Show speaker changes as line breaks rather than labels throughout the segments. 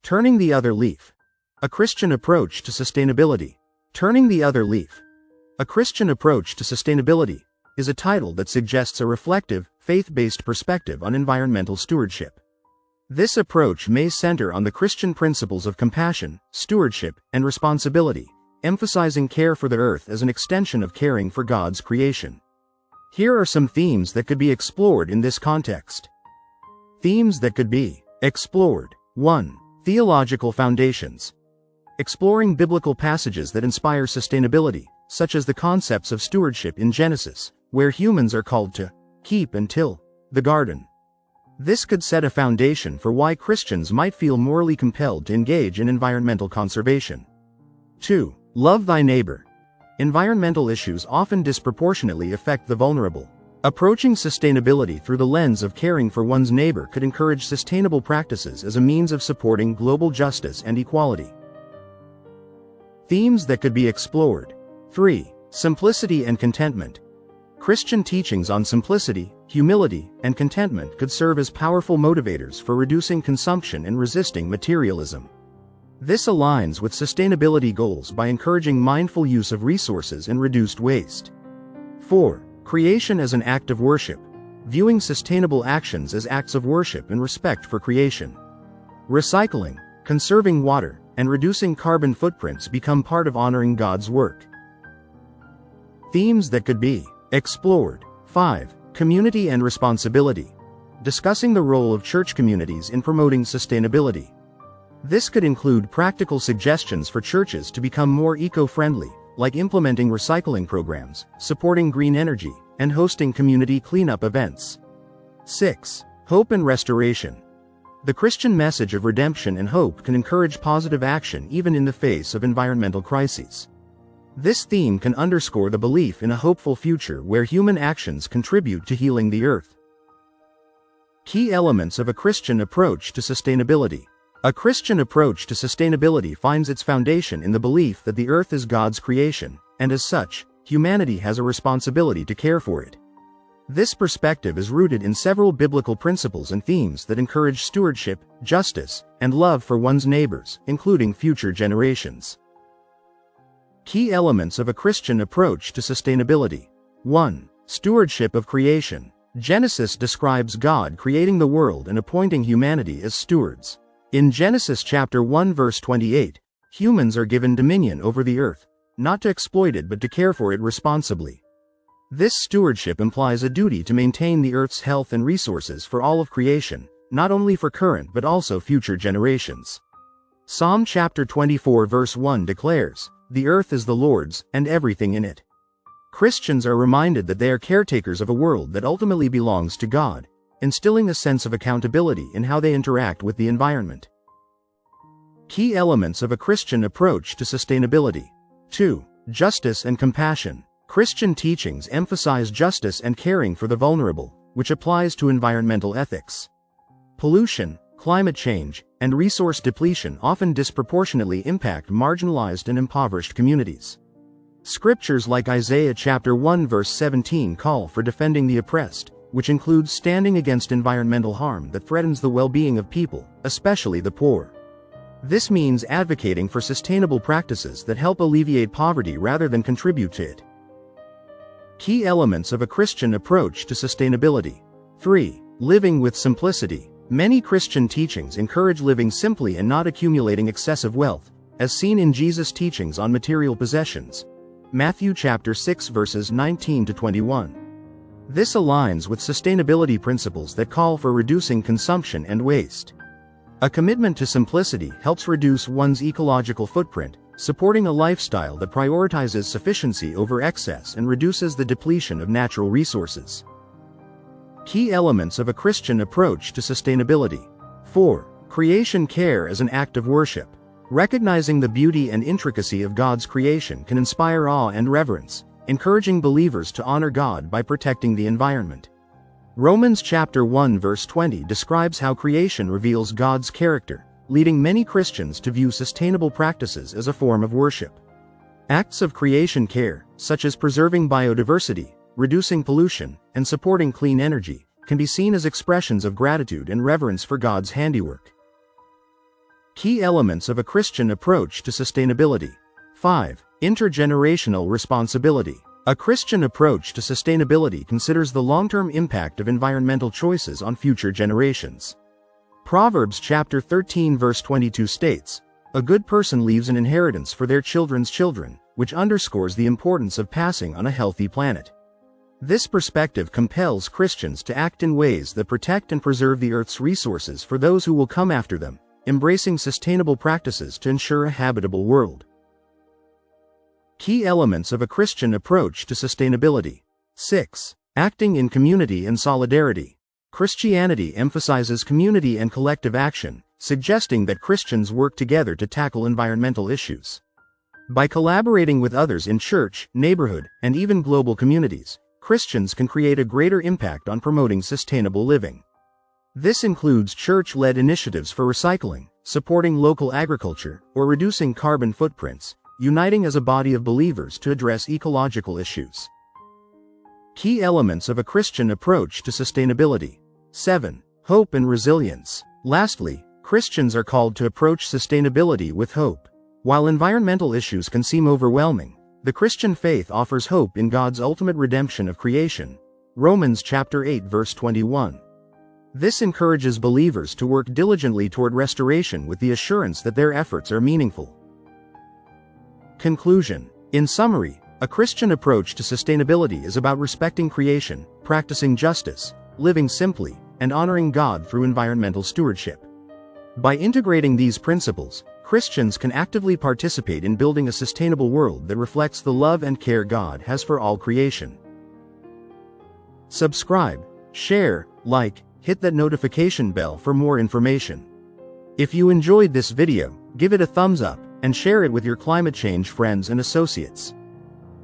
Turning the Other Leaf. A Christian Approach to Sustainability. Turning the Other Leaf. A Christian Approach to Sustainability is a title that suggests a reflective, faith-based perspective on environmental stewardship. This approach may center on the Christian principles of compassion, stewardship, and responsibility, emphasizing care for the earth as an extension of caring for God's creation. Here are some themes that could be explored in this context. Themes that could be explored. 1. Theological foundations. Exploring biblical passages that inspire sustainability, such as the concepts of stewardship in Genesis, where humans are called to keep and till the garden. This could set a foundation for why Christians might feel morally compelled to engage in environmental conservation. 2. Love thy neighbor. Environmental issues often disproportionately affect the vulnerable. Approaching sustainability through the lens of caring for one's neighbor could encourage sustainable practices as a means of supporting global justice and equality. Themes that could be explored. 3. Simplicity and contentment. Christian teachings on simplicity, humility, and contentment could serve as powerful motivators for reducing consumption and resisting materialism. This aligns with sustainability goals by encouraging mindful use of resources and reduced waste. 4. Creation as an act of worship. Viewing sustainable actions as acts of worship and respect for creation. Recycling, conserving water, and reducing carbon footprints become part of honoring God's work. Themes that could be explored. 5. Community and responsibility. Discussing the role of church communities in promoting sustainability. This could include practical suggestions for churches to become more eco-friendly, like implementing recycling programs, supporting green energy, and hosting community cleanup events. 6. Hope and restoration. The Christian message of redemption and hope can encourage positive action even in the face of environmental crises. This theme can underscore the belief in a hopeful future where human actions contribute to healing the earth. Key elements of a Christian approach to sustainability. A Christian approach to sustainability finds its foundation in the belief that the earth is God's creation, and as such, humanity has a responsibility to care for it. This perspective is rooted in several biblical principles and themes that encourage stewardship, justice, and love for one's neighbors, including future generations. Key elements of a Christian approach to sustainability. 1. Stewardship of creation. Genesis describes God creating the world and appointing humanity as stewards. In Genesis chapter 1 verse 28, humans are given dominion over the earth, not to exploit it but to care for it responsibly. This stewardship implies a duty to maintain the earth's health and resources for all of creation, not only for current but also future generations. Psalm chapter 24 verse 1 declares, "The earth is the Lord's, and everything in it." Christians are reminded that they are caretakers of a world that ultimately belongs to God, instilling a sense of accountability in how they interact with the environment. Key elements of a Christian approach to sustainability. 2. Justice and compassion. Christian teachings emphasize justice and caring for the vulnerable, which applies to environmental ethics. Pollution, climate change, and resource depletion often disproportionately impact marginalized and impoverished communities. Scriptures like Isaiah chapter 1 verse 17 call for defending the oppressed, which includes standing against environmental harm that threatens the well-being of people, especially the poor. This means advocating for sustainable practices that help alleviate poverty rather than contribute to it. Key elements of a Christian approach to sustainability. 3. Living with simplicity. Many Christian teachings encourage living simply and not accumulating excessive wealth, as seen in Jesus' teachings on material possessions. Matthew chapter 6 verses 19 to 21. This aligns with sustainability principles that call for reducing consumption and waste. A commitment to simplicity helps reduce one's ecological footprint, supporting a lifestyle that prioritizes sufficiency over excess and reduces the depletion of natural resources. Key elements of a Christian approach to sustainability. 4. Creation care as an act of worship. Recognizing the beauty and intricacy of God's creation can inspire awe and reverence, encouraging believers to honor God by protecting the environment. Romans chapter 1 verse 20 describes how creation reveals God's character, leading many Christians to view sustainable practices as a form of worship. Acts of creation care, such as preserving biodiversity, reducing pollution, and supporting clean energy, can be seen as expressions of gratitude and reverence for God's handiwork. Key elements of a Christian approach to sustainability. 5. Intergenerational responsibility. A Christian approach to sustainability considers the long-term impact of environmental choices on future generations. Proverbs chapter 13 verse 22 states, "A good person leaves an inheritance for their children's children," which underscores the importance of passing on a healthy planet. This perspective compels Christians to act in ways that protect and preserve the Earth's resources for those who will come after them, embracing sustainable practices to ensure a habitable world. Key elements of a Christian approach to sustainability. 6. Acting in community and solidarity. Christianity emphasizes community and collective action, suggesting that Christians work together to tackle environmental issues. By collaborating with others in church, neighborhood, and even global communities, Christians can create a greater impact on promoting sustainable living. This includes church-led initiatives for recycling, supporting local agriculture, or reducing carbon footprints, uniting as a body of believers to address ecological issues. Key elements of a Christian approach to sustainability. 7. Hope and resilience. Lastly, Christians are called to approach sustainability with hope. While environmental issues can seem overwhelming, the Christian faith offers hope in God's ultimate redemption of creation. Romans chapter 8 verse 21. This encourages believers to work diligently toward restoration with the assurance that their efforts are meaningful. Conclusion. In summary, a Christian approach to sustainability is about respecting creation, practicing justice, living simply, and honoring God through environmental stewardship. By integrating these principles, Christians can actively participate in building a sustainable world that reflects the love and care God has for all creation. Subscribe, share, like, hit that notification bell for more information. If you enjoyed this video, give it a thumbs up, and share it with your climate change friends and associates.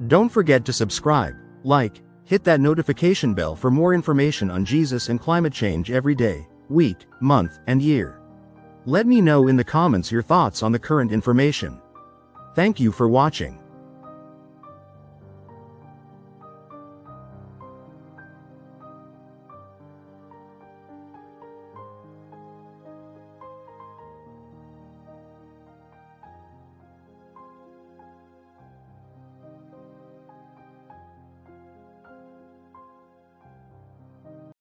Don't forget to subscribe, like, hit that notification bell for more information on Jesus and climate change every day, week, month, and year. Let me know in the comments your thoughts on the current information. Thank you for watching.